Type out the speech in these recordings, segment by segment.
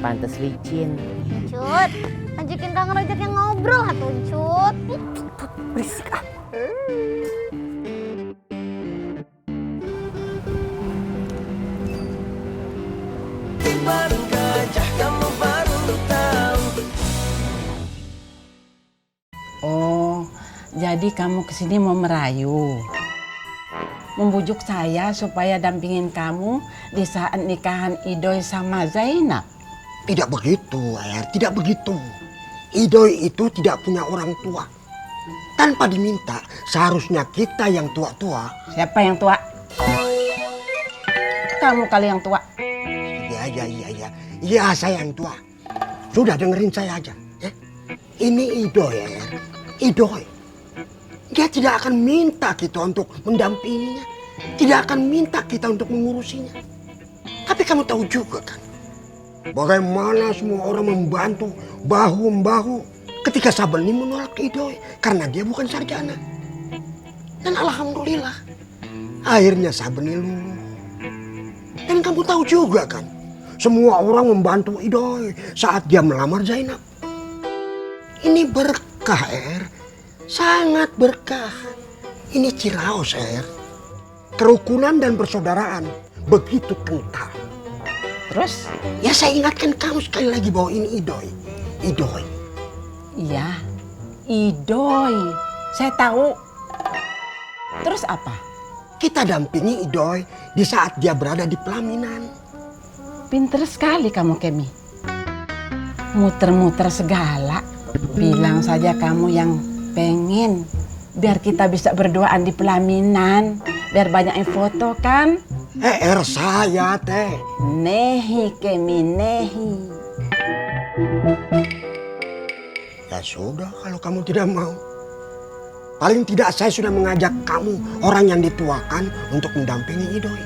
Pantes licin. Cut, ajakin Kang Rojak yang ngobrol atuh, Cut. Berisik ah. Oh, jadi kamu kesini mau merayu, membujuk saya supaya dampingin kamu di saat nikahan Idoy sama Zainab. Tidak begitu, Air. Tidak begitu. Idoy itu tidak punya orang tua. Tanpa diminta, seharusnya kita yang tua-tua. Siapa yang tua? Kamu kali yang tua. Iya. Iya, saya yang tua. Sudah dengerin saya aja. Ya? Ini Idoy, Air. Idoy. Dia tidak akan minta kita untuk mendampinginya. Tidak akan minta kita untuk mengurusinya. Tapi kamu tahu juga kan, bagaimana semua orang membantu bahu-membahu ketika Sabeni menolak Idoy karena dia bukan sarjana. Dan alhamdulillah akhirnya Sabeni luluh. Dan kamu tahu juga kan, semua orang membantu Idoy saat dia melamar Zainab. Ini berkah, sangat berkah. Ini Ciraos, kerukunan dan persaudaraan begitu kental. Terus? Ya saya ingatkan kamu sekali lagi bahwa ini Idoy. Idoy. Iya, Idoy. Saya tahu. Terus apa? Kita dampingi Idoy di saat dia berada di pelaminan. Pinter sekali kamu, Kemi. Muter-muter segala. Bilang saja kamu yang pengen. Biar kita bisa berduaan di pelaminan. Biar banyak yang foto kan? Saya teh. Nehi, Kemi, nehi. Ya sudah kalau kamu tidak mau. Paling tidak saya sudah mengajak kamu, orang yang dituakan, untuk mendampingi Idoy.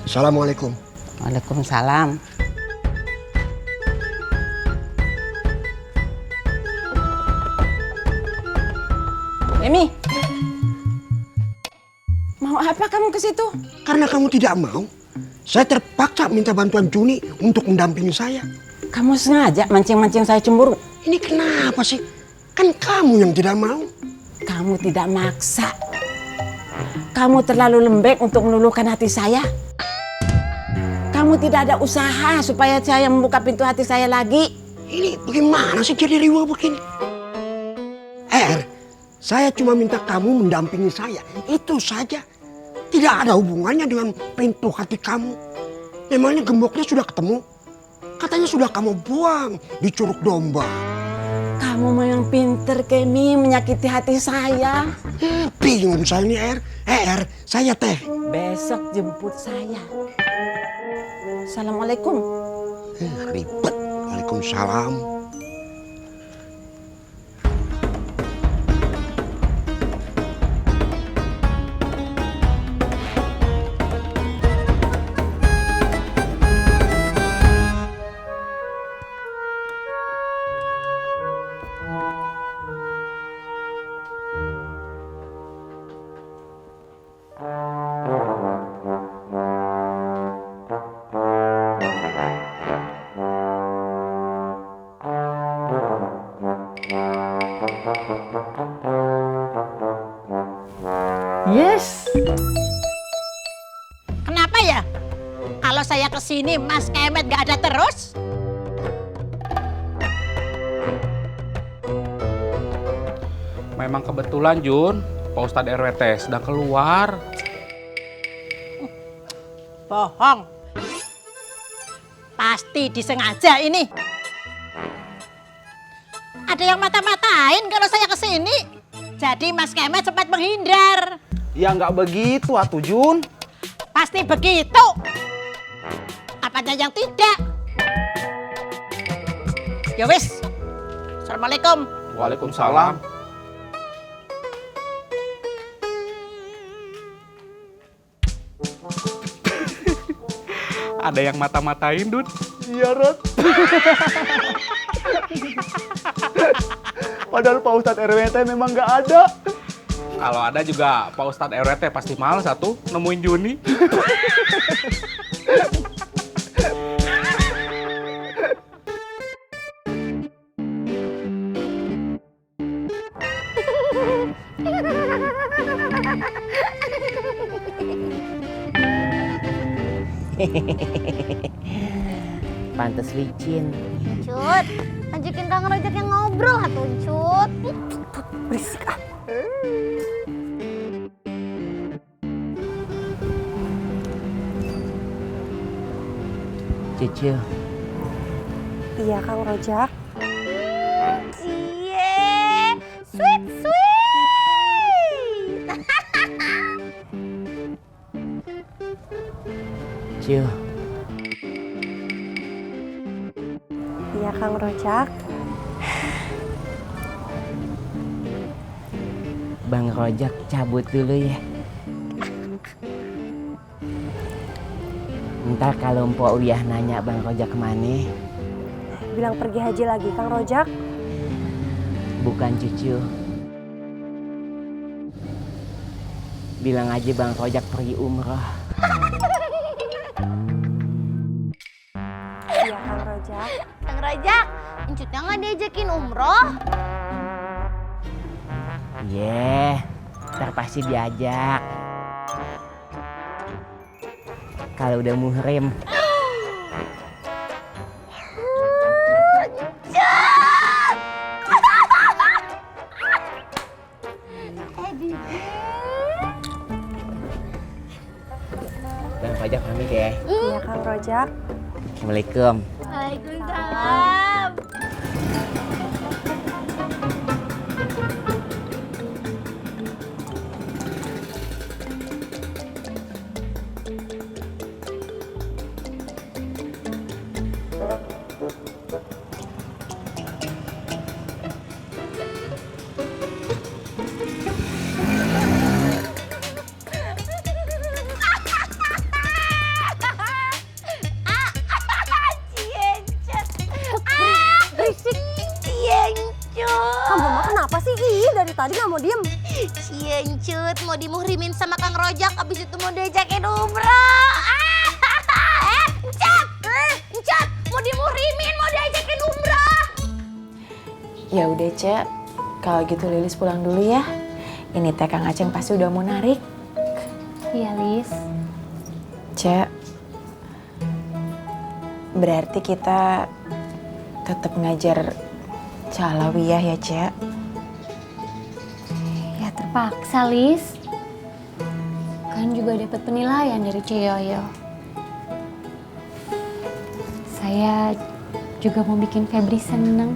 Assalamualaikum. Waalaikumsalam. Emi, mau apa kamu ke situ? Karena kamu tidak mau, saya terpaksa minta bantuan Juni untuk mendampingi saya. Kamu sengaja mancing-mancing saya cemburu? Ini kenapa sih? Kan kamu yang tidak mau. Kamu tidak maksa. Kamu terlalu lembek untuk meluluhkan hati saya. Kamu tidak ada usaha supaya saya membuka pintu hati saya lagi. Ini bagaimana sih jadi riwah begini? Saya cuma minta kamu mendampingi saya. Itu saja. Tidak ada hubungannya dengan pintu hati kamu. Memangnya gemboknya sudah ketemu? Katanya sudah kamu buang di Curug Domba. Kamu memang pinter, Kemi, menyakiti hati saya. Bingung saya ini, saya teh. Besok jemput saya. Assalamualaikum. Ribet. Waalaikumsalam. Yes. Kenapa ya? Kalau saya kesini Mas Kemet gak ada terus? Memang kebetulan Jun, Pak Ustadz RWT sedang keluar. Bohong. Pasti disengaja ini. Ada yang mata-matain kalau saya kesini. Jadi Mas Kemet sempat menghindar. Ya nggak begitu atuh Jun. Pasti begitu. Apanya yang tidak? Ya wis. Assalamualaikum. Waalaikumsalam. Ada yang mata-matain, Dun. Iya, Rod. Padahal Pak Ustadz RWT memang nggak ada. Kalau ada juga Pak Ustadz RWT pasti males satu nemuin Juni. Pantes licin. Cut, ajakin Kang Rojak yang ngobrol atuh, Cut. Berisik ah. Cucu, Iya Kang Rojak. Cie, sweet sweet. Cu, Iya Kang Rojak. Bang Rojak cabut dulu ya. Ntar kalau Mpok Uyah nanya Bang Rojak kemana, Bilang pergi haji lagi Kang Rojak. bukan cucu. Bilang aja Bang Rojak pergi umroh. Iya Kang Rojak. Kang Rojak, Encutnya nggak diajakin umroh? Ntar pasti diajak. Kalau udah muhrim. Bang Rojak pamit ya. Iya Kang Rojak. Assalamualaikum. Waalaikumsalam. Kamu mah kenapa sih? Ih, dari tadi nggak mau diem. Ciencut mau dimuhrimin sama Kang Rojak, abis itu mau diajakin umroh. Encut, mau dimuhrimin, mau diajakin umroh. Ya udah Cek, kalau gitu Lilis pulang dulu ya. Ini teh Kang Aceng pasti udah mau narik. Iya, Lis. Cek, berarti kita tetap ngajar Calawiyah ya Cek. Ya terpaksa, Lis. Kan juga dapat penilaian dari Ceyoyo. Saya juga mau bikin Febri seneng.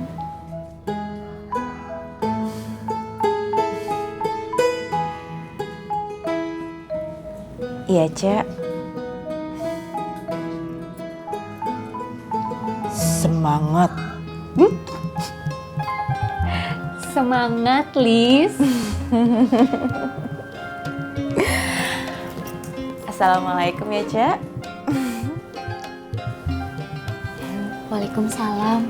Iya Cek. Semangat. Semangat, Lis. Assalamualaikum ya Cek. Waalaikumsalam.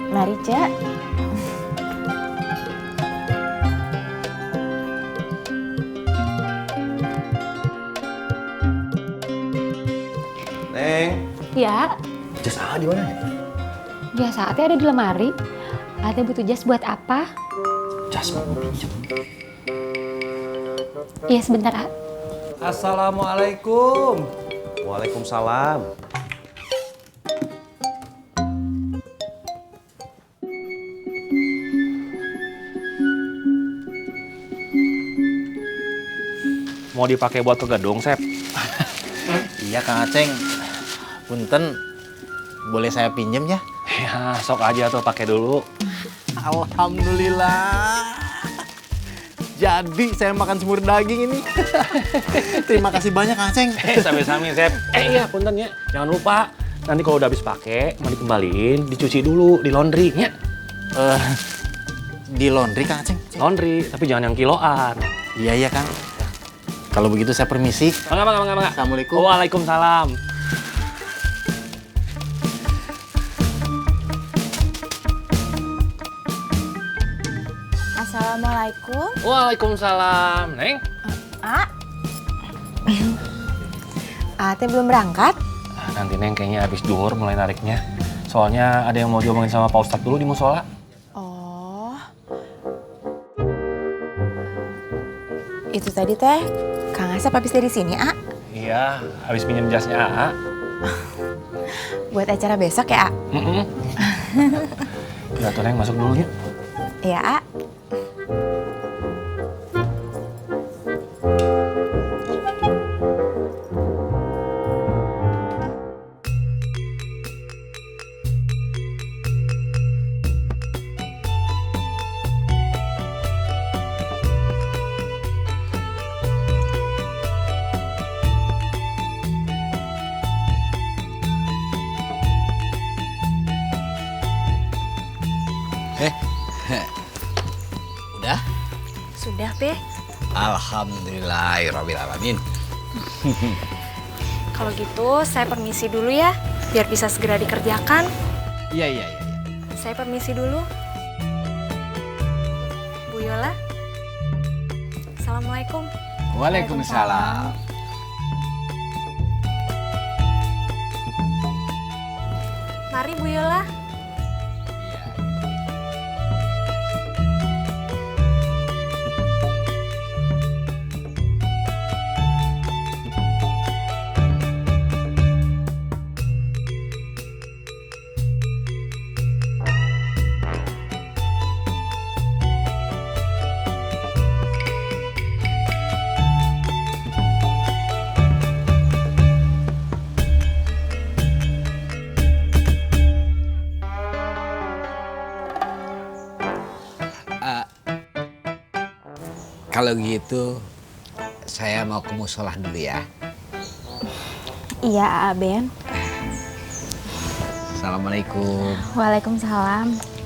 Mari Cek. Neng, Ya, jas A di mana? biasa Ate ada di lemari. Ate butuh jas buat apa? Jas mau pinjam. Iya, sebentar, A. Assalamualaikum. Waalaikumsalam. Mau dipakai buat ke gedung, Sep? Iya Kang Aceng. Punten, boleh saya pinjam ya? Ya, sok aja tuh pakai dulu. Alhamdulillah. Jadi saya makan semur daging ini. Terima kasih banyak Kang Aceng. Sami-sami, Sep. Iya, punten ya. Jangan lupa, nanti kalau udah habis pakai, mau dikembaliin, dicuci dulu di laundry, ya. Di laundry Kang Aceng. Laundry, tapi jangan yang kiloan. Iya Kang. Kalau begitu saya permisi. Mangga. Assalamualaikum. Waalaikumsalam. Assalamualaikum. Waalaikumsalam, Neng. Teh belum berangkat? Nanti Neng kayaknya habis duhur mulai nariknya. Soalnya ada yang mau diomongin sama Pak Ustadz dulu di musola. Oh. Itu tadi teh Kang Asep habis dari sini, A. Iya, habis pinjam jasnya AA. Buat acara besok ya, A? Udah tuh Neng, masuk dulu yuk. Iya, A. Udah? Sudah, Be. Alhamdulillahirrahmanirrahim. Kalau gitu, saya permisi dulu ya, biar bisa segera dikerjakan. Iya. Saya permisi dulu. Bu Yola. Assalamualaikum. Waalaikumsalam. Mari, Bu Yola. Kalau gitu, saya mau ke musolah dulu ya. Iya, Ben. Assalamualaikum. Waalaikumsalam.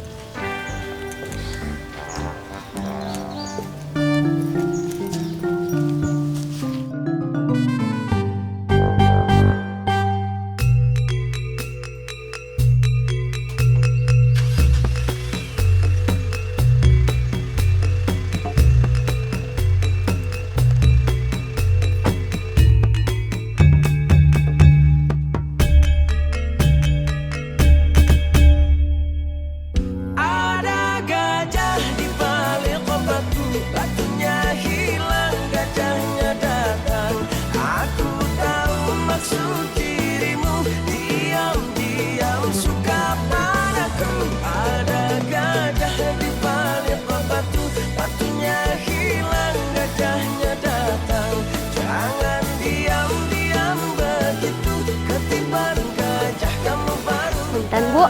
Punten, Bu.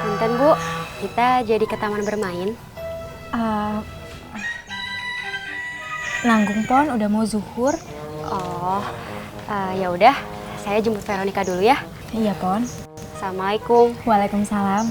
Punten, Bu. Kita jadi ke taman bermain. Nanggung, Pon, udah mau zuhur. Oh, ya udah. Saya jemput Veronica dulu ya. Iya, Pon. Assalamualaikum. Waalaikumsalam.